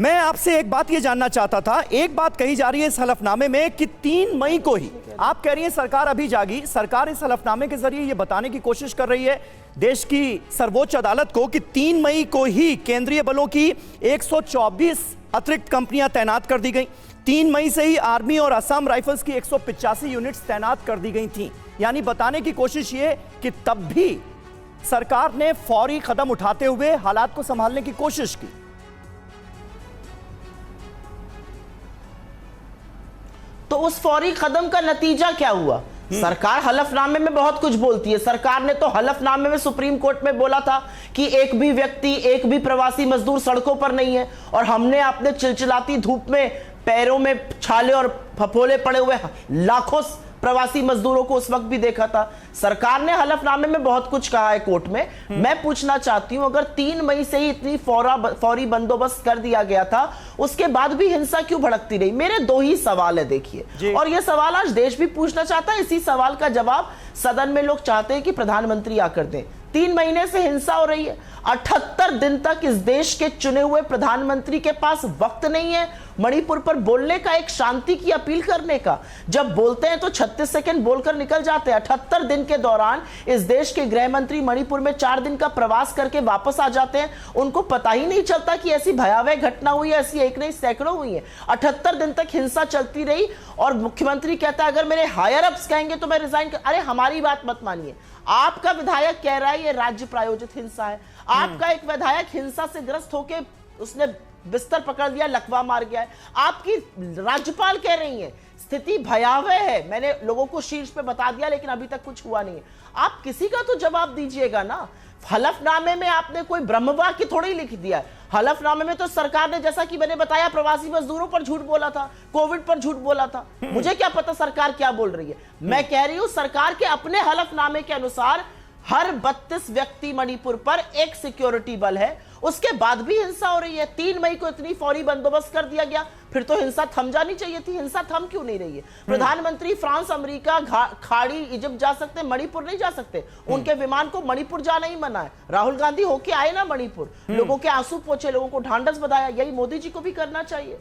मैं आपसे एक बात ये जानना चाहता था, एक बात कही जा रही है इस हलफनामे में कि 3 मई को ही, आप कह रही हैं सरकार अभी जागी, सरकार इस हलफनामे के जरिए ये बताने की कोशिश कर रही है देश की सर्वोच्च अदालत को कि 3 मई को ही केंद्रीय बलों की 124 अतिरिक्त कंपनियां तैनात कर दी गई। 3 मई से ही आर्मी और असम राइफल्स की 185 यूनिट्स तैनात कर दी गई थी। यानी बताने की कोशिश ये कि तब भी सरकार ने फौरी कदम उठाते हुए हालात को संभालने की कोशिश की। तो उस फौरी कदम का नतीजा क्या हुआ? सरकार हलफनामे में बहुत कुछ बोलती है। सरकार ने तो हलफनामे में सुप्रीम कोर्ट में बोला था कि एक भी व्यक्ति, एक भी प्रवासी मजदूर सड़कों पर नहीं है, और हमने अपने चिलचिलाती धूप में पैरों में छाले और फफोले पड़े हुए लाखों प्रवासी मजदूरों को उस वक्त भी देखा था। सरकार ने हलफनामे में बहुत कुछ कहा है कोर्ट में। मैं पूछना चाहती हूं, अगर 3 मई से ही इतनी फौरी बंदोबस्त कर दिया गया था, उसके बाद भी हिंसा क्यों भड़कती रही? मेरे 2 ही सवाल है, देखिए, और यह सवाल आज देश भी पूछना चाहता है। इसी सवाल का जवाब सदन में लोग चाहते हैं कि प्रधानमंत्री आकर दें। 3 महीने से हिंसा हो रही है, 78 दिन तक इस देश के चुने हुए प्रधानमंत्री के पास वक्त नहीं है मणिपुर पर बोलने का, एक शांति की अपील करने का। जब बोलते हैं तो 36 सेकंड बोलकर निकल जाते हैं। 78 दिन के दौरान इस देश के गृह मंत्री मणिपुर में 4 दिन का प्रवास करके वापस आ जाते हैं। उनको पता ही नहीं चलता कि ऐसी भयावह घटना हुई है, ऐसी एक नहीं सैकड़ों हुई है। 78 दिन तक हिंसा चलती रही और मुख्यमंत्री कहता है अगर मेरे हायर अप्स कहेंगे तो मैं रिजाइन कर। अरे हमारी बात मत मानिए, आपका विधायक कह रहा है ये राज्य प्रायोजित हिंसा है। आपका एक विधायक हिंसा से ग्रस्त होकर उसने बिस्तर पकड़ लिया, लकवा मार गया है। आपकी राज्यपाल कह रही है स्थिति भयावह है। मैंने लोगों को शीर्ष पे बता दिया, लेकिन अभी तक कुछ हुआ नहीं है। आप किसी का तो जवाब दीजिएगा ना। हलफनामे में आपने कोई ब्रह्मवाक्य थोड़ी लिख दिया है। हलफनामे में तो सरकार ने, जैसा कि मैंने बताया, प्रवासी मजदूरों पर झूठ बोला था, कोविड पर झूठ बोला था। मुझे क्या पता सरकार क्या बोल रही है। मैं कह रही हूं सरकार के अपने हलफनामे के अनुसार हर 32 व्यक्ति मणिपुर पर एक सिक्योरिटी बल है। उसके बाद भी हिंसा हो रही है। 3 मई को इतनी फौरी बंदोबस्त कर दिया गया, फिर तो हिंसा थम जानी चाहिए थी। हिंसा थम क्यों नहीं रही है? प्रधानमंत्री फ्रांस, अमेरिका, खाड़ी, इजिप्ट जा सकते, मणिपुर नहीं जा सकते। उनके विमान को मणिपुर जाना ही मना है। राहुल गांधी होके आए ना मणिपुर, लोगों के आंसू पोंछे, लोगों को ढांढस बंधाया। यही मोदी जी को भी करना चाहिए।